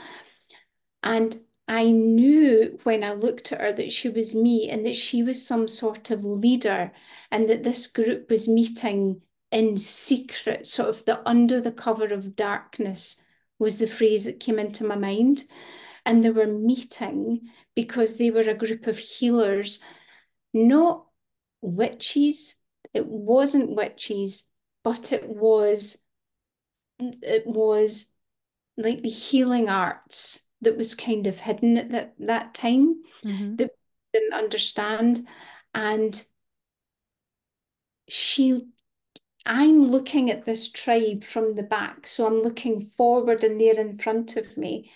And I knew when I looked at her that she was me and that she was some sort of leader and that this group was meeting in secret, sort of the under the cover of darkness was the phrase that came into my mind. And they were meeting because they were a group of healers, not witches. It wasn't witches, but it was like the healing arts that was kind of hidden at that time Mm-hmm. that we didn't understand. And she I'm looking at this tribe from the back, so I'm looking forward and they're in front of me.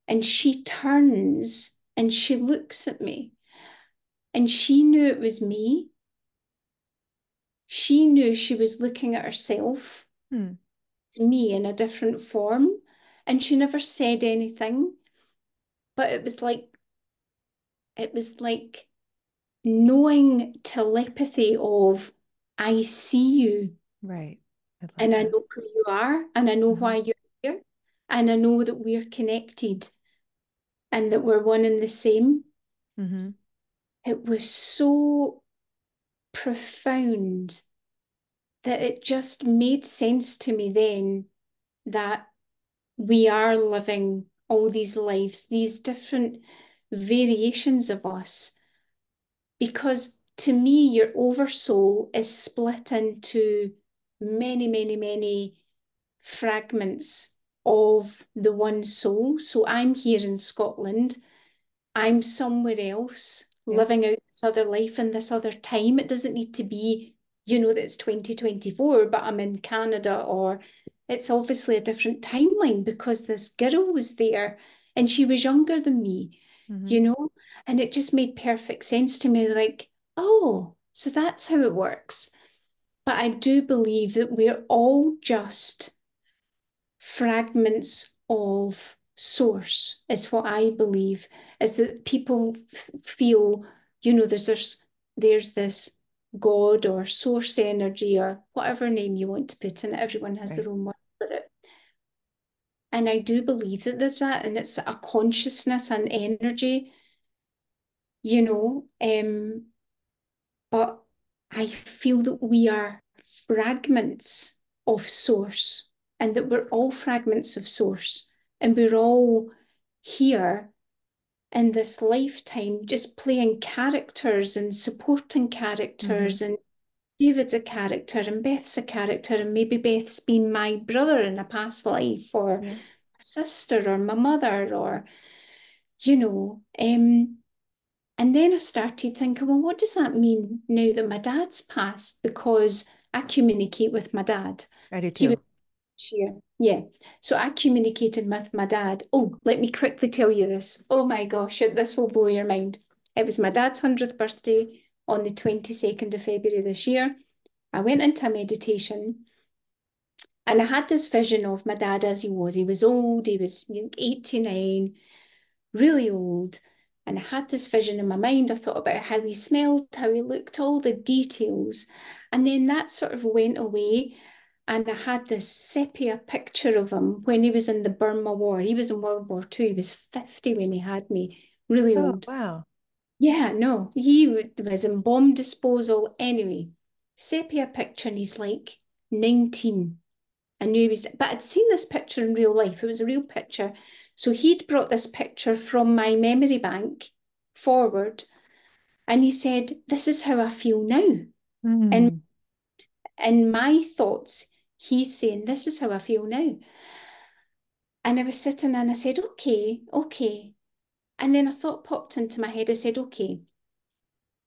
And she turns and she looks at me and she knew it was me. She knew she was looking at herself. Hmm. It's me in a different form. And she never said anything, but it was like knowing telepathy of I see you Right. I love and I that. know who you are and I know Mm-hmm. why you're here and I know that we're connected and that we're one and the same. Mm-hmm. It was so profound that it just made sense to me then that we are living all these lives, these different variations of us. Because to me, your oversoul is split into many, many, many fragments of the one soul. So I'm here in Scotland. I'm somewhere else Yeah. living out this other life in this other time. It doesn't need to be, that it's 2024, but I'm in Canada, or it's obviously a different timeline because this girl was there and she was younger than me, Mm-hmm. you know? And it just made perfect sense to me, like, oh, so that's how it works. But I do believe that we're all just fragments of source, is what I believe, is that people feel, there's this God or source energy or whatever name you want to put in it. Everyone has Right. their own word for it. And I do believe that there's that, and it's a consciousness and energy, you know. But I feel that we are fragments of source and that we're all fragments of source and we're all here in this lifetime just playing characters and supporting Mm-hmm. characters, and David's a character and Beth's a character, and maybe Beth's been my brother in a past life or Yeah. a sister or my mother, or you know and then I started thinking, well, what does that mean now that my dad's passed? Because I communicate with my dad. I do He was too. here. Yeah. So I communicated with my dad. Oh, let me quickly tell you this. Oh my gosh, this will blow your mind. It was my dad's 100th birthday on the 22nd of February this year. I went into meditation and I had this vision of my dad as he was. He was old, he was 89, really old. And I had this vision in my mind. I thought about how he smelled, how he looked, all the details. And then that sort of went away. And I had this sepia picture of him when he was in the Burma War. He was in World War II. He was 50 when he had me, really Oh, old. wow. Yeah, no, he was in bomb disposal anyway. Sepia picture, and he's like 19. I knew he was, but I'd seen this picture in real life. It was a real picture. So he'd brought this picture from my memory bank forward, and he said, "This is how I feel now." And Mm. in my thoughts, he's saying, "This is how I feel now." And I was sitting and I said, "Okay, okay." And then a thought popped into my head. I said, "Okay,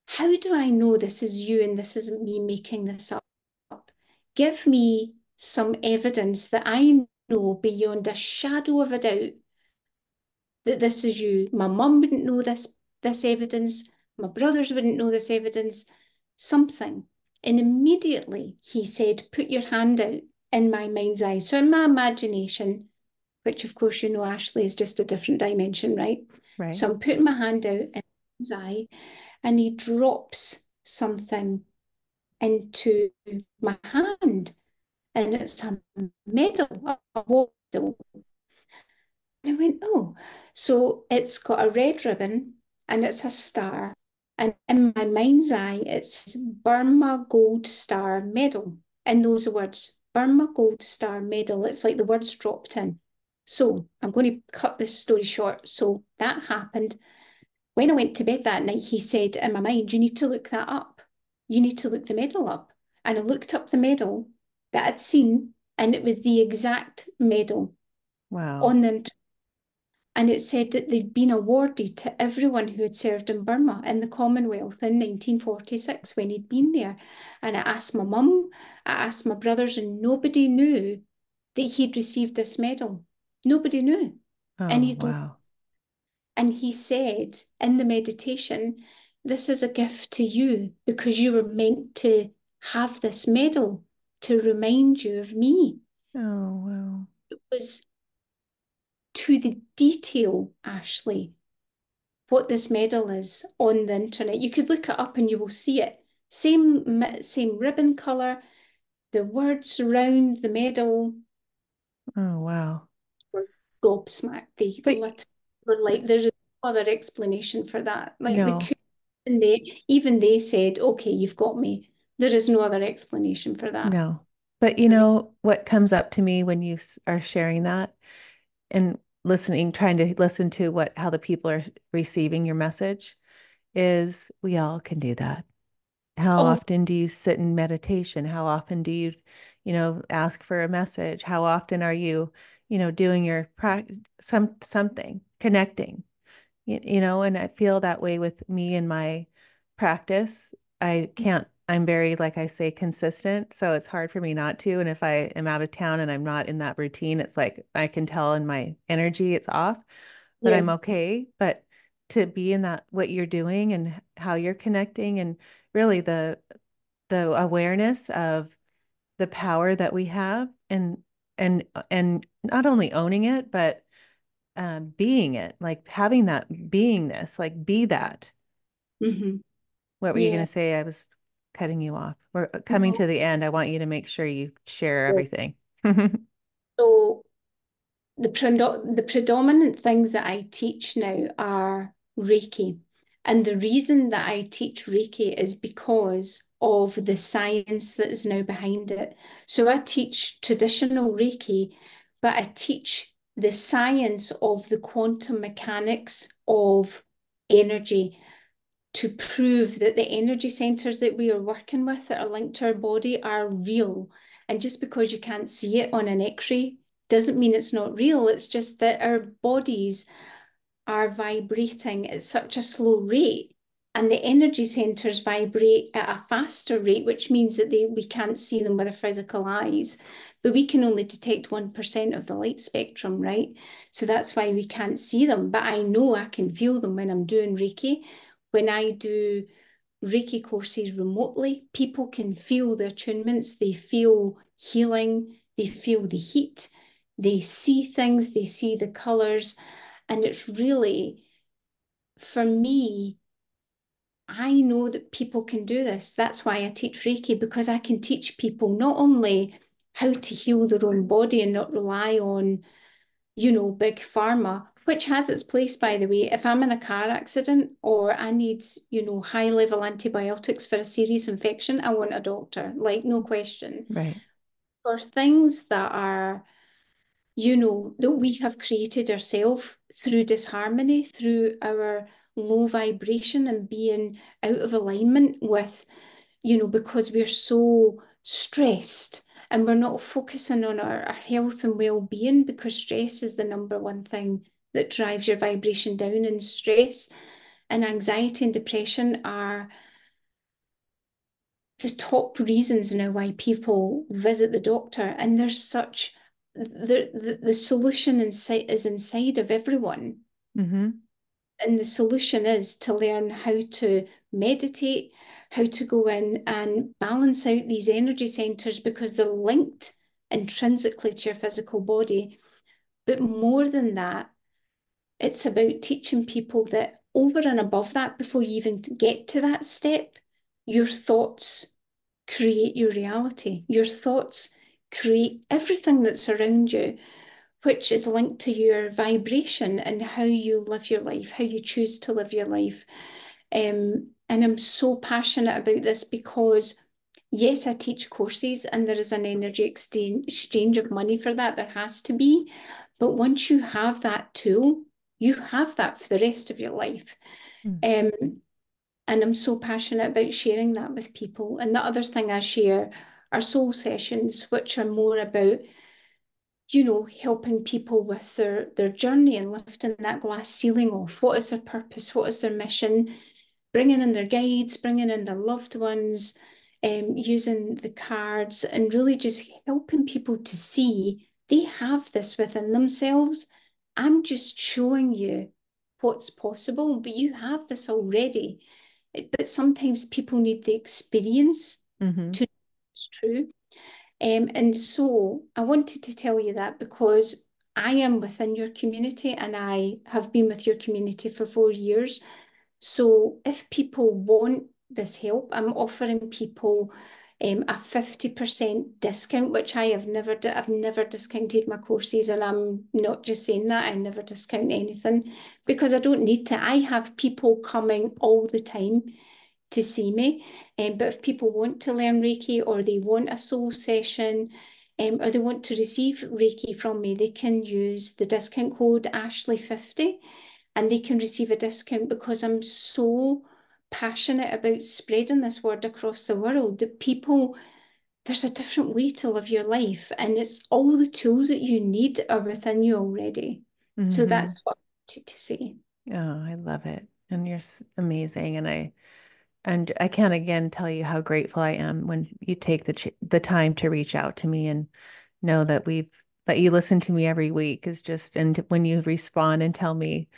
how do I know this is you and this isn't me making this up? Give me some evidence that I know beyond a shadow of a doubt that this is you. My mum wouldn't know this evidence. My brothers wouldn't know this evidence. Something." And immediately he said, "Put your hand out," in my mind's eye. So in my imagination, which of course you know, Ashley, is just a different dimension, right? Right. So I'm putting my hand out in his eye, and he drops something into my hand, and it's a medal, a war medal. And I went, oh, so it's got a red ribbon and it's a star. And in my mind's eye, it's Burma Gold Star Medal. and those words, Burma Gold Star Medal. It's like the words dropped in. So I'm going to cut this story short. So that happened. When I went to bed that night, he said in my mind, you need to look that up. You need to look the medal up. And I looked up the medal that I'd seen, and it was the exact medal Wow. on the internet. And it said that they'd been awarded to everyone who had served in Burma in the Commonwealth in 1946 when he'd been there. And I asked my mum, I asked my brothers, and nobody knew that he'd received this medal. Nobody knew. And Oh, he'd wow. and he said in the meditation, this is a gift to you because you were meant to have this medal to remind you of me. Oh, wow. It was to the detail, Ashley, what this medal is on the internet. You could look it up and you will see it. Same ribbon colour, the words around the medal Oh, wow. were gobsmacked. They But literally were like, there's no other explanation for that. Like the no, and they said, okay, you've got me. There is no other explanation for that. no. But what comes up to me when you are sharing that and listening, trying to listen to how the people are receiving your message is we all can do that. How Oh, often do you sit in meditation? How often do you, ask for a message? How often are you, doing your something, connecting? And I feel that way with me and my practice. I'm very, like I say, consistent. So it's hard for me not to. And if I am out of town and I'm not in that routine, it's like I can tell in my energy it's off, but yeah. I'm okay. But to be in that, what you're doing and how you're connecting, and really the awareness of the power that we have, and not only owning it, but being it, like having that beingness, like be that. Hmm. What were you going Yeah. to say? I was cutting you off. We're coming No. to the end. I want you to make sure you share So everything. so the predominant things that I teach now are Reiki. And the reason that I teach Reiki is because of the science that is now behind it. So I teach traditional Reiki, but I teach the science of the quantum mechanics of energy to prove that the energy centers that we are working with that are linked to our body are real. And just because you can't see it on an x-ray doesn't mean it's not real. It's just that our bodies are vibrating at such a slow rate. And the energy centers vibrate at a faster rate, which means that we can't see them with our physical eyes, but we can only detect 1% of the light spectrum, right? So that's why we can't see them. But I know I can feel them when I'm doing Reiki. When I do Reiki courses remotely, people can feel the attunements, they feel healing, they feel the heat, they see things, they see the colors. And it's really, for me, I know that people can do this. That's why I teach Reiki, because I can teach people not only how to heal their own body and not rely on, big pharma, which has its place, by the way. If I'm in a car accident or I need, high level antibiotics for a serious infection, I want a doctor, like no question. Right. For things that are that we have created ourselves through disharmony, through our low vibration and being out of alignment with, because we're so stressed and we're not focusing on our health and well-being, because stress is the number one thing that drives your vibration down. And stress and anxiety and depression are the top reasons now why people visit the doctor. And there's such the solution is inside of everyone. Mm-hmm. And the solution is to learn how to meditate, how to go in and balance out these energy centers, because they're linked intrinsically to your physical body. But more than that, it's about teaching people that over and above that, before you even get to that step, your thoughts create your reality. Your thoughts create everything that's around you, which is linked to your vibration and how you live your life, how you choose to live your life. And I'm so passionate about this because yes, I teach courses and there is an energy exchange of money for that. There has to be. But once you have that tool, you have that for the rest of your life. Mm. Um, and I'm so passionate about sharing that with people. And the other thing I share are soul sessions, which are more about, helping people with their journey and lifting that glass ceiling off. What is their purpose? What is their mission? Bringing in their guides, bringing in their loved ones, using the cards, and really just helping people to see they have this within themselves. I'm just showing you what's possible, but you have this already. But sometimes people need the experience Hmm. to know it's true. And so I wanted to tell you that because I am within your community and I have been with your community for 4 years. So if people want this help, I'm offering people a 50% discount, which I have never, I've never discounted my courses. And I'm not just saying that, I never discount anything because I don't need to. I have people coming all the time to see me. But if people want to learn Reiki or they want a soul session, or they want to receive Reiki from me, they can use the discount code Ashley50 and they can receive a discount because I'm so passionate about spreading this word across the world that people, there's a different way to live your life and it's all the tools that you need are within you already. So Hmm. that's what I wanted to say. Oh, I love it. And you're amazing. And I can't again tell you how grateful I am when you take the time to reach out to me and know that you listen to me every week is just, and when you respond and tell me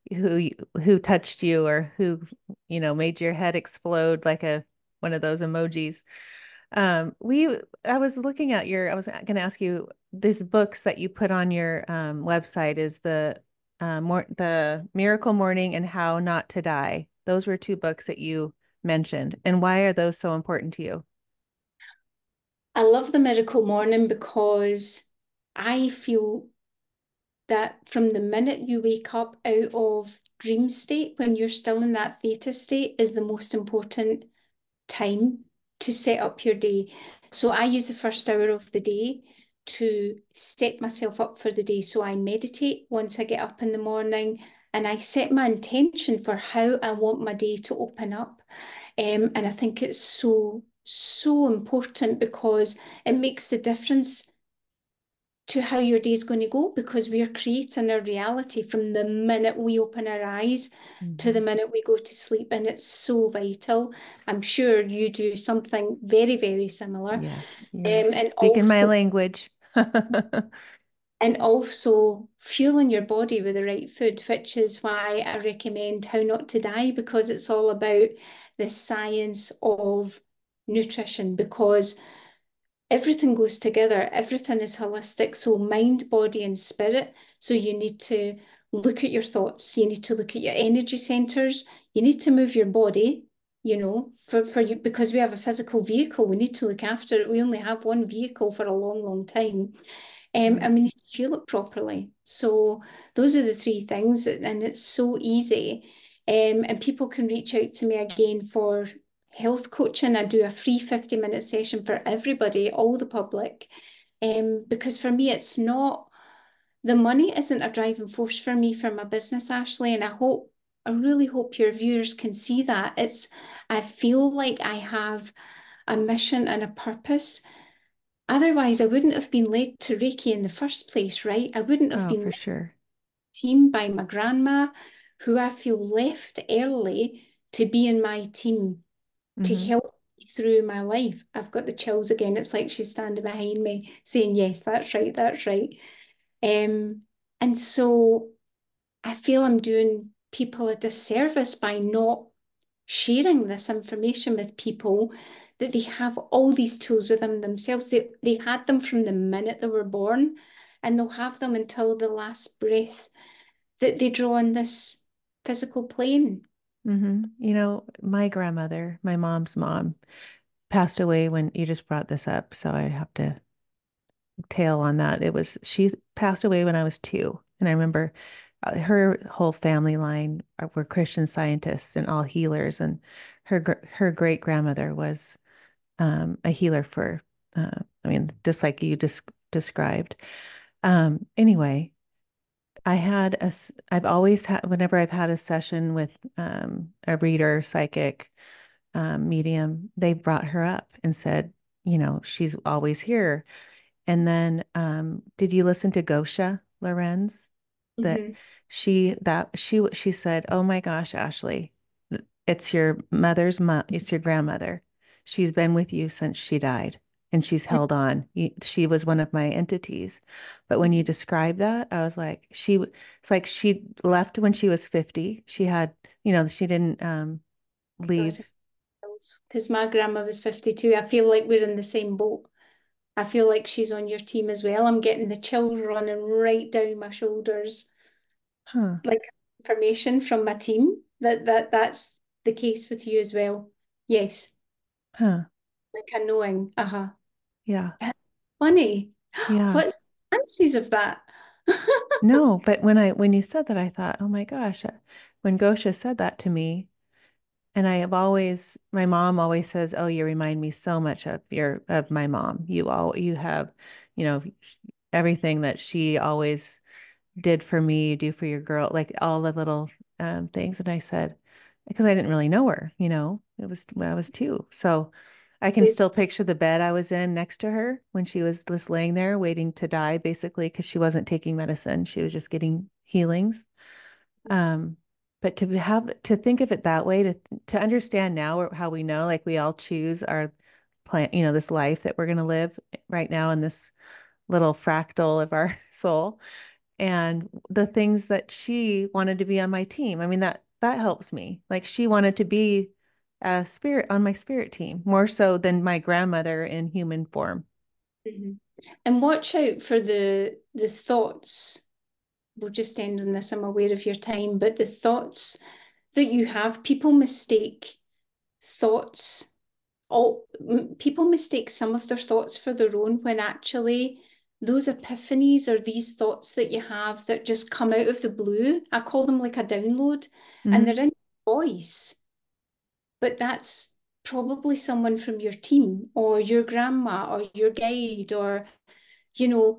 who touched you or who, made your head explode like a one of those emojis. I was looking at I was going to ask you, these books that you put on your website is the Miracle Morning and How Not to Die. Those were two books that you mentioned. And why are those so important to you? I love the miracle morning because I feel that from the minute you wake up out of dream state, when you're still in that theta state, is the most important time to set up your day. So I use the first hour of the day to set myself up for the day. So I meditate once I get up in the morning and I set my intention for how I want my day to open up. And I think it's so, so important because it makes the difference to how your day is going to go because we are creating our reality from the minute we open our eyes to the Mhm. minute we go to sleep. And it's so vital. I'm sure you do something very, very similar. Yes, you're And speaking my also language. and also fueling your body with the right food, which is why I recommend How Not to Die, because it's all about the science of nutrition, because everything goes together. Everything is holistic. So mind, body, and spirit. So you need to look at your thoughts. You need to look at your energy centers. You need to move your body, for you, because we have a physical vehicle. We need to look after it. We only have one vehicle for a long, long time. Right. And we need to fuel it properly. So those are the three things, and it's so easy. And people can reach out to me again for health coaching. I do a free 50-minute session for everybody, all the public. Because for me, it's not the money isn't a driving force for me for my business, Ashley. And I really hope your viewers can see that. I feel like I have a mission and a purpose. Otherwise, I wouldn't have been led to Reiki in the first place, right? I wouldn't have Oh, been for led sure. team by my grandma, who I feel left early to be in my team to Hmm. help me through my life. I've got the chills again. It's like she's standing behind me saying, yes, that's right, that's right. Um, and so I feel I'm doing people a disservice by not sharing this information with people that they have all these tools within themselves. They had them from the minute they were born, and they'll have them until the last breath that they draw on this physical plane. My grandmother, my mom's mom, passed away when you just brought this up, so I have to tail on that. She passed away when I was two, and I remember her whole family line were Christian Scientists and all healers, and her great grandmother was a healer for, I mean, just like you just described. Anyway, I've always had, whenever I've had a session with a reader, psychic, medium, they brought her up and said, she's always here. And then, did you listen to Gosha Lorenz? That Hmm. she said, "Oh my gosh, Ashley, it's your mother's mom, it's your grandmother. She's been with you since she died, and she's held on. She was one of my entities." But when you describe that, I was like, it's like she left when she was 50. She had, she didn't leave. Because my grandma was 52. I feel like we're in the same boat. I feel like she's on your team as well. I'm getting the chills running right down my shoulders, Huh, like information from my team that's the case with you as well. Yes, huh, like a knowing. Uh-huh. yeah, Funny. yeah. What's the chances of that? No, but when you said that, I thought, oh my gosh, when Gosha said that to me, and my mom always says, "Oh, you remind me so much of my mom. You have, you know, everything that she always did for me, you do for your girl, like all the little things." And I said, because I didn't really know her, it was when I was two. So I can still picture the bed I was in next to her when she was just laying there waiting to die, basically, because she wasn't taking medicine. She was just getting healings. Um, but to think of it that way, to understand now how we know, like we all choose our plan, this life that we're going to live right now in this little fractal of our soul, and the things that she wanted to be on my team. I mean, that helps me. Like she wanted to be a spirit on my spirit team more so than my grandmother in human form. Mhm. And watch out for the thoughts. We'll just end on this. I'm aware of your time, but the thoughts that you have, people mistake thoughts. People mistake some of their thoughts for their own when actually those epiphanies or these thoughts that you have that just come out of the blue, I call them like a download, and Hmm. they're in your voice. But that's probably someone from your team or your grandma or your guide or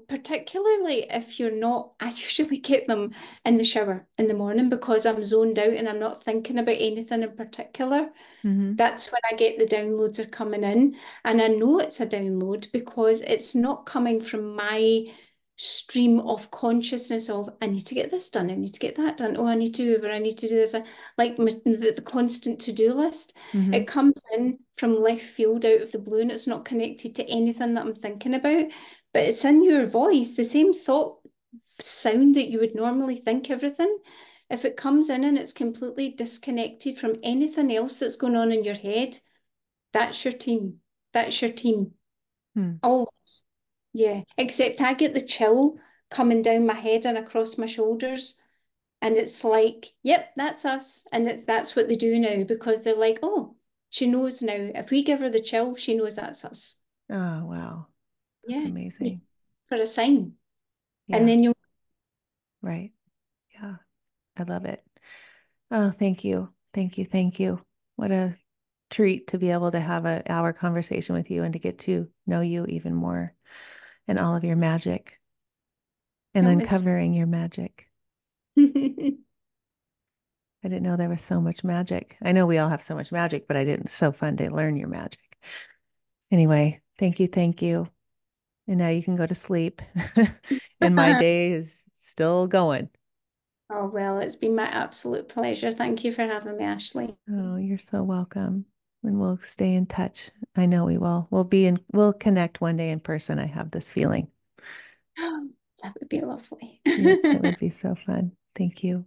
particularly if you're not, I usually get them in the shower in the morning because I'm zoned out and I'm not thinking about anything in particular. Hmm. That's when I get the downloads are coming in. And I know it's a download because it's not coming from my stream of consciousness of, I need to get this done, I need to get that done, oh, I need to Uber, I need to do this. Like the constant to-do list. Hmm. It comes in from left field out of the blue and it's not connected to anything that I'm thinking about, but it's in your voice, the same thought sound that you would normally think everything. If it comes in and it's completely disconnected from anything else that's going on in your head, that's your team. That's your team. Hmm. Always. Yeah. Except I get the chill coming down my head and across my shoulders. And it's like, yep, that's us. And that's what they do now because they're like, oh, she knows now. If we give her the chill, she knows that's us. Oh, wow. That's Yeah. amazing. For a sign. And Yeah, then you'll right. Yeah, I love it. Oh, thank you. Thank you. Thank you. What a treat to be able to have an hour conversation with you and to get to know you even more and all of your magic and come and uncovering your magic. I didn't know there was so much magic. I know we all have so much magic, but I didn't. It's so fun to learn your magic. Anyway, thank you. Thank you. And now you can go to sleep. And my day is still going. Oh, well, it's been my absolute pleasure. Thank you for having me, Ashley. Oh, you're so welcome. And we'll stay in touch. I know we will. We'll connect one day in person. I have this feeling. That would be lovely. Yes, it would be so fun. Thank you.